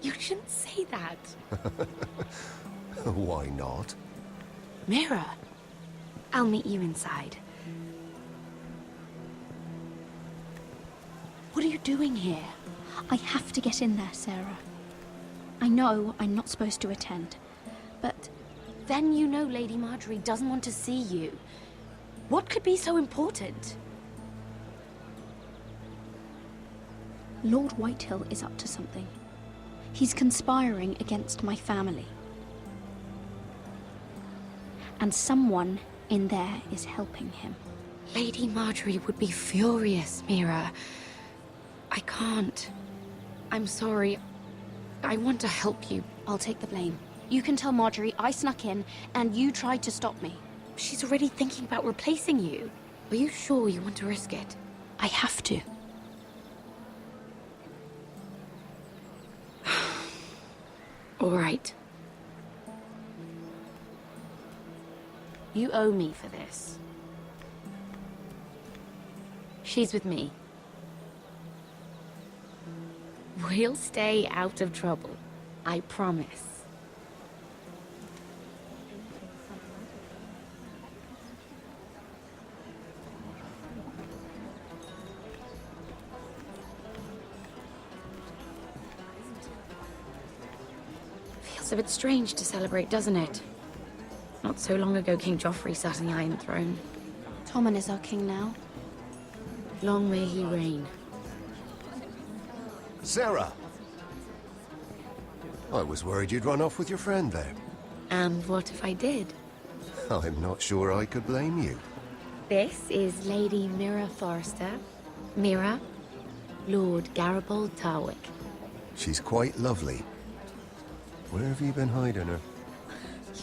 You shouldn't say that. Why not? Mira, I'll meet you inside. What are you doing here? I have to get in there, Sarah. I know I'm not supposed to attend, but... Then you know Lady Marjorie doesn't want to see you. What could be so important? Lord Whitehill is up to something. He's conspiring against my family. And someone in there is helping him. Lady Marjorie would be furious, Mira. I can't. I'm sorry. I want to help you. I'll take the blame. You can tell Marjorie I snuck in and you tried to stop me. She's already thinking about replacing you. Are you sure you want to risk it? I have to. All right. You owe me for this. She's with me. We'll stay out of trouble. I promise. Feels a bit strange to celebrate, doesn't it? Not so long ago, King Joffrey sat on the Iron Throne. Tommen is our king now. Long may he reign. Sarah! I was worried you'd run off with your friend there. And what if I did? I'm not sure I could blame you. This is Lady Mira Forrester. Mira, Lord Garibald Tarwick. She's quite lovely. Where have you been hiding her?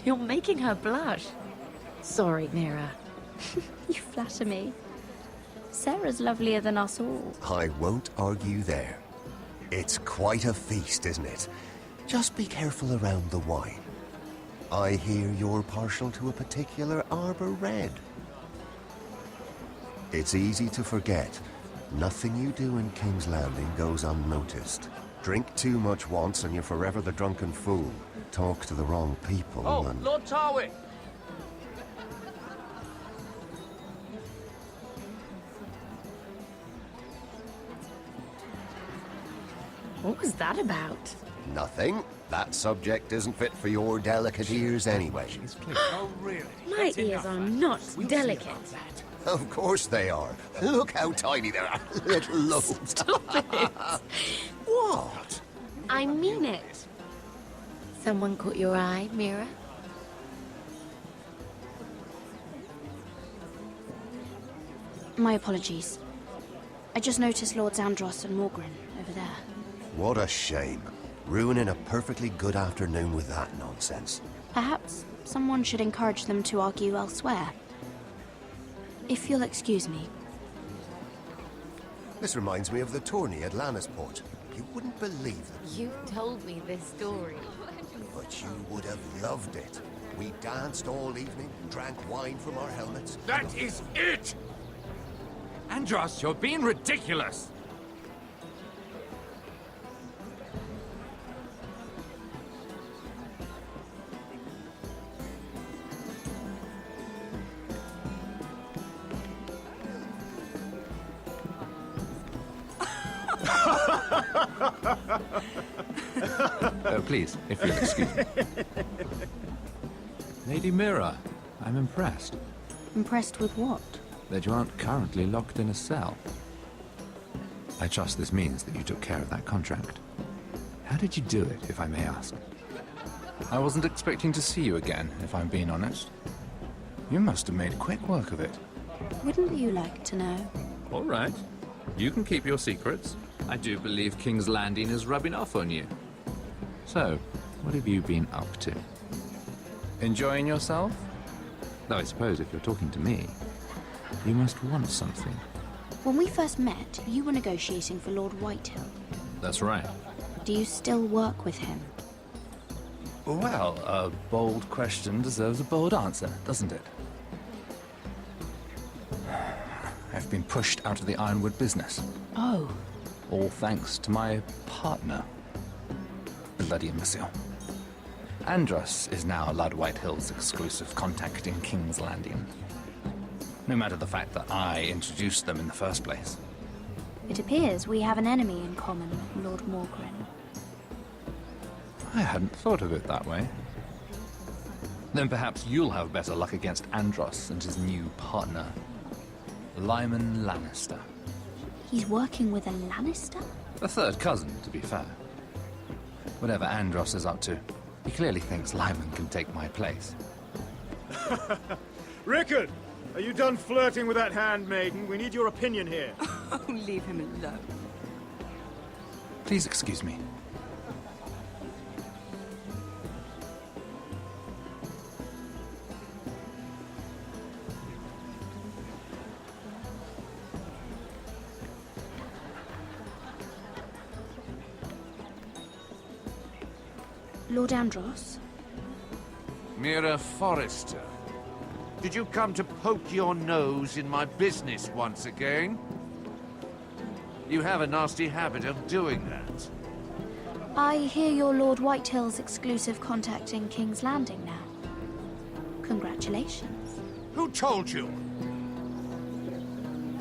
You're making her blush. Sorry, Mira. You flatter me. Sarah's lovelier than us all. I won't argue there. It's quite a feast, isn't it? Just be careful around the wine. I hear you're partial to a particular Arbor Red. It's easy to forget. Nothing you do in King's Landing goes unnoticed. Drink too much once and you're forever the drunken fool. Talk to the wrong people and... Lord Tarwick! What was that about? Nothing. That subject isn't fit for your delicate ears anyway. Oh, really? My ears are not delicate. Of course they are. Look how tiny they are. Little lobes. Stop it. What? I mean it. Someone caught your eye, Mira? My apologies. I just noticed Lords Andros and Morgren over there. What a shame. Ruining a perfectly good afternoon with that nonsense. Perhaps someone should encourage them to argue elsewhere. If you'll excuse me. This reminds me of the tourney at Lannisport. You wouldn't believe it, You told me this story. but you would have loved it. We danced all evening, drank wine from our helmets. That is it! Andros, you're being ridiculous! Please, if you'll excuse me. Lady Mira, I'm impressed Impressed with what? that you aren't currently locked in a cell. I trust this means that you took care of that contract. How did you do it, if I may ask? I wasn't expecting to see you again, if I'm being honest. You must have made quick work of it. Wouldn't you like to know? All right. You can keep your secrets. I do believe King's Landing is rubbing off on you. So, what have you been up to? Enjoying yourself? Though I suppose if you're talking to me, you must want something. When we first met, you were negotiating for Lord Whitehill. That's right. Do you still work with him? Well, a bold question deserves a bold answer, doesn't it? I've been pushed out of the Ironwood business. Oh. All thanks to my partner. Bloody imbecile. Andros is now Lord Whitehill's exclusive contact in King's Landing. No matter the fact that I introduced them in the first place. It appears we have an enemy in common, Lord Morgren. I hadn't thought of it that way. Then perhaps you'll have better luck against Andros and his new partner, Lyman Lannister. He's working with a Lannister? A third cousin, to be fair. Whatever Andros is up to, he clearly thinks Lyman can take my place. Rickard! Are you done flirting with that handmaiden? We need your opinion here. Oh, leave him alone. Please excuse me. Lord Andros? Mira Forrester. Did you come to poke your nose in my business once again? You have a nasty habit of doing that. I hear you're Lord Whitehill's exclusive contact in King's Landing now. Congratulations. Who told you?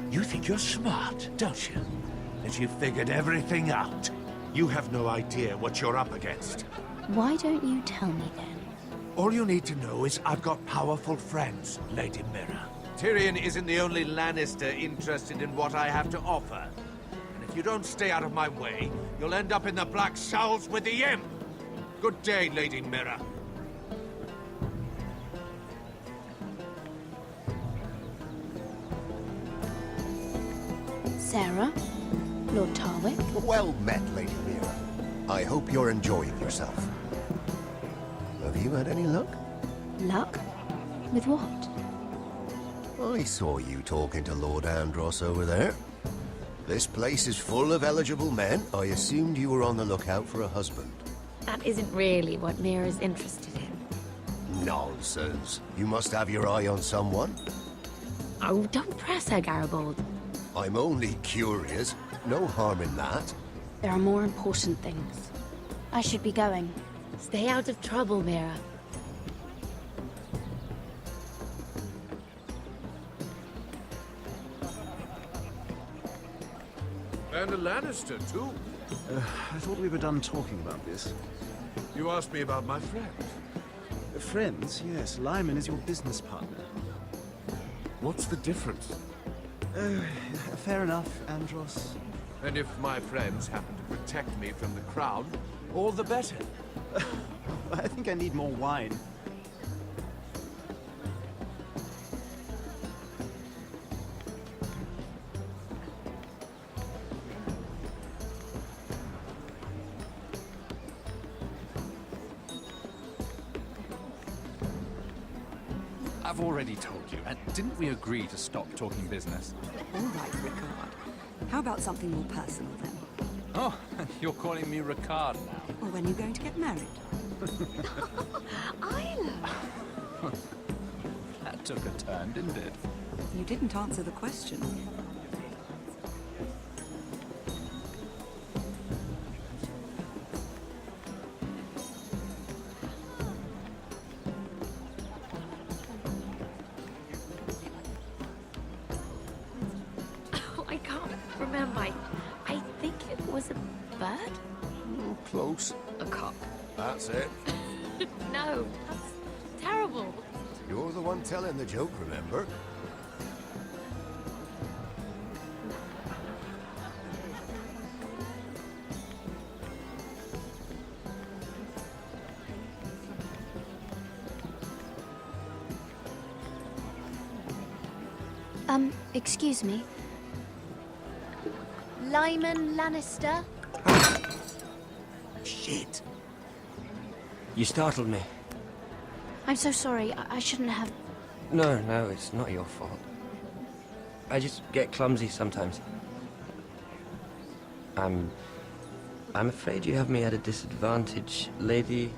You think you're smart, don't you? That you figured everything out. You have no idea what you're up against. Why don't you tell me then? All you need to know is I've got powerful friends, Lady Mira. Tyrion isn't the only Lannister interested in what I have to offer. And if you don't stay out of my way, you'll end up in the Black Showls with the Imp. Good day, Lady Mira. Sarah? Lord Tarwick? Well met, Lady Mira. I hope you're enjoying yourself. Have you had any luck? Luck? With what? I saw you talking to Lord Andros over there. This place is full of eligible men. I assumed you were on the lookout for a husband. That isn't really what Mira's interested in. Nonsense. You must have your eye on someone. Oh, don't press her, Garibaldi. I'm only curious. No harm in that. There are more important things. I should be going. Stay out of trouble, Mira. And a Lannister, too. I thought we were done talking about this. You asked me about my friend. Friends? Yes, Lyman is your business partner. What's the difference? Fair enough, Andros. And if my friends happen to protect me from the crowd, all the better. I think I need more wine. I've already told you, and didn't we agree to stop talking business? All right, Rickard. How about something more personal then? Oh, you're calling me Ricard now. Or when you're going to get married? Isla! That took a turn, didn't it? You didn't answer the question. Oh, I can't remember. I think it was a bird? Oh, close. A cock. That's it. No, that's terrible. You're the one telling the joke, remember? Excuse me. Lyman Lannister? Shit. You startled me. I'm so sorry. I shouldn't have... No, it's not your fault. I just get clumsy sometimes. I'm afraid you have me at a disadvantage, Lady...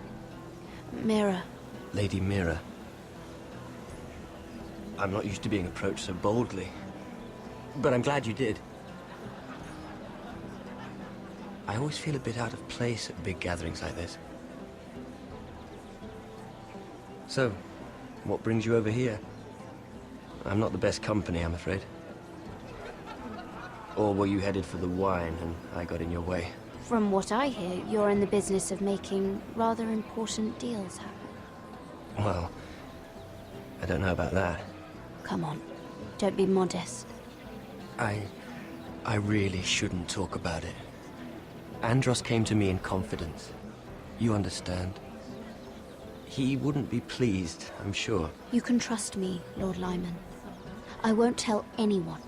Mira. Lady Mira. I'm not used to being approached so boldly. But I'm glad you did. I always feel a bit out of place at big gatherings like this. So, what brings you over here? I'm not the best company, I'm afraid. Or were you headed for the wine and I got in your way? From what I hear, you're in the business of making rather important deals happen. Well, I don't know about that. Come on, don't be modest. I really shouldn't talk about it. Andros came to me in confidence. You understand? He wouldn't be pleased, I'm sure. You can trust me, Lord Lyman. I won't tell anyone.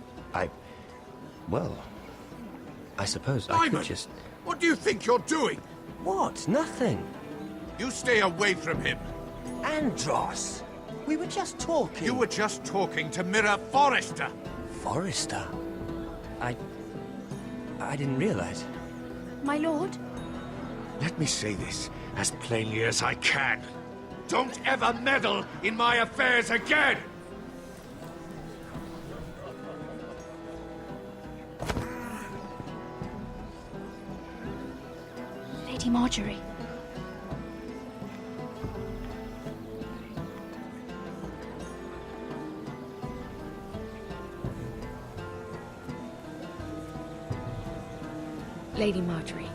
Well, I suppose I Lyman! could just... What do you think you're doing? What? Nothing. You stay away from him. Andros! We were just talking. You were just talking to Mira Forrester. Forrester? I didn't realize. My lord? Let me say this as plainly as I can. Don't ever meddle in my affairs again! Lady Marjorie. Lady Marjorie.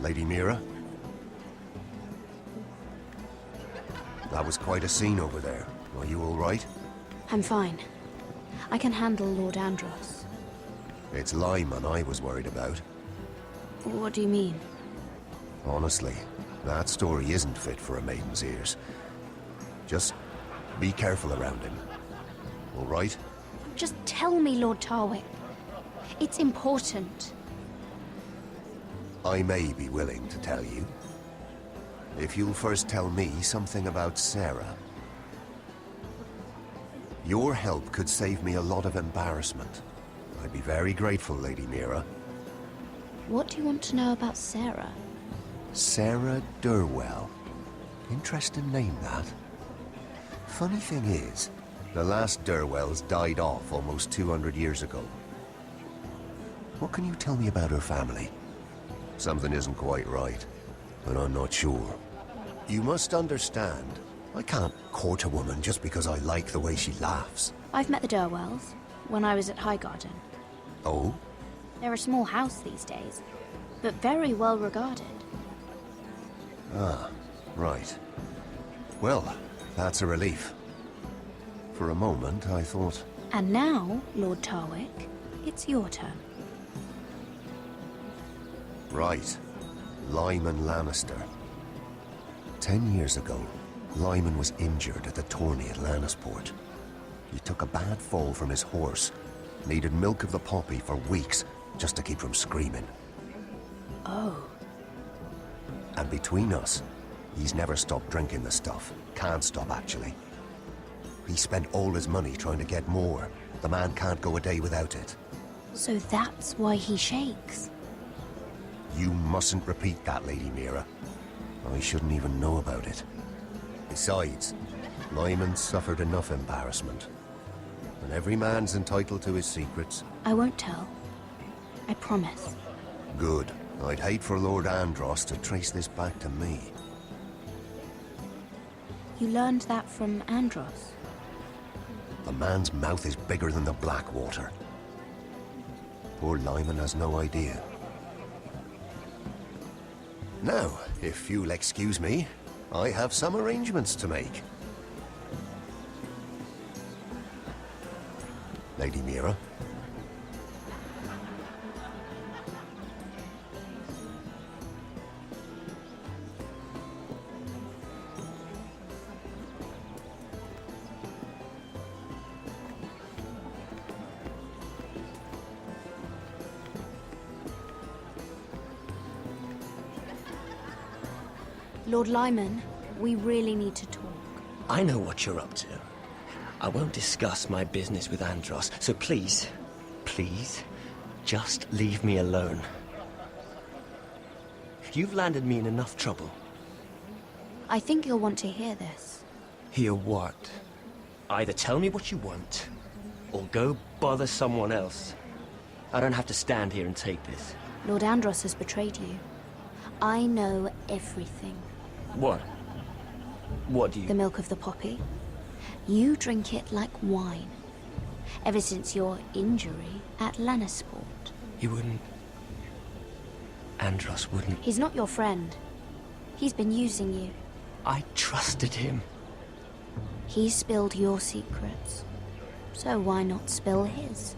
Lady Mira? That was quite a scene over there. Are you all right? I'm fine. I can handle Lord Andros. It's Lyman I was worried about. What do you mean? Honestly, that story isn't fit for a maiden's ears. Just be careful around him. All right? Just tell me, Lord Tarwick. It's important. I may be willing to tell you. If you'll first tell me something about Sarah. Your help could save me a lot of embarrassment. I'd be very grateful, Lady Mira. What do you want to know about Sarah? Sarah Durwell. Interesting name, that. Funny thing is, the last Durwells died off almost 200 years ago. What can you tell me about her family? Something isn't quite right, but I'm not sure. You must understand, I can't court a woman just because I like the way she laughs. I've met the Durwells when I was at Highgarden. Oh? They're a small house these days, but very well regarded. Ah, right. Well, that's a relief. For a moment, I thought... And now, Lord Tarwick, it's your turn. Right. Lyman Lannister. 10 years ago, Lyman was injured at the tourney at Lannisport. He took a bad fall from his horse. Needed milk of the poppy for weeks, just to keep from screaming. Oh. And between us, he's never stopped drinking the stuff. Can't stop, actually. He spent all his money trying to get more. The man can't go a day without it. So that's why he shakes. You mustn't repeat that, Lady Mira. I shouldn't even know about it. Besides, Lyman suffered enough embarrassment. And every man's entitled to his secrets. I won't tell. I promise. Good. I'd hate for Lord Andros to trace this back to me. You learned that from Andros? The man's mouth is bigger than the Blackwater. Poor Lyman has no idea. Now, if you'll excuse me, I have some arrangements to make. Lady Mira. Lord Lyman, we really need to talk. I know what you're up to. I won't discuss my business with Andros, so please, just leave me alone. You've landed me in enough trouble. I think you'll want to hear this. Hear what? Either tell me what you want, or go bother someone else. I don't have to stand here and take this. Lord Andros has betrayed you. I know everything. What? What do you... The milk of the poppy. You drink it like wine. Ever since your injury at Lannisport. He wouldn't... Andros wouldn't... He's not your friend. He's been using you. I trusted him. He spilled your secrets. So why not spill his?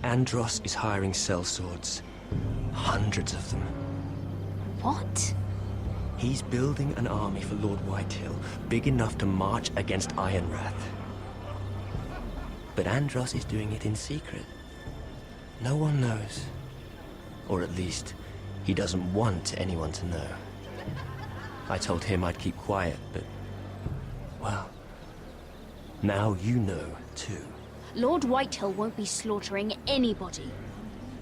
Andros is hiring sellswords. Hundreds of them. What? He's building an army for Lord Whitehill, big enough to march against Ironrath. But Andros is doing it in secret. No one knows. Or at least, he doesn't want anyone to know. I told him I'd keep quiet, but... well... now you know, too. Lord Whitehill won't be slaughtering anybody.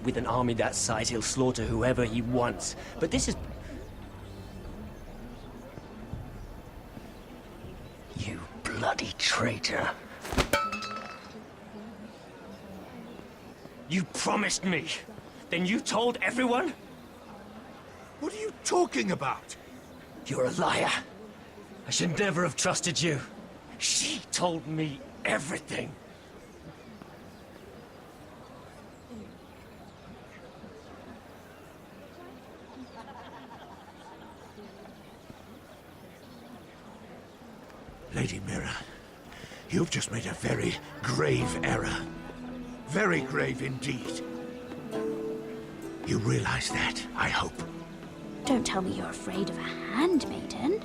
With an army that size, he'll slaughter whoever he wants. But this is... You bloody traitor. You promised me. Then you told everyone? What are you talking about? You're a liar. I should never have trusted you. She told me everything. Lady Mira, you've just made a very grave error. Very grave indeed. You realize that, I hope. Don't tell me you're afraid of a handmaiden.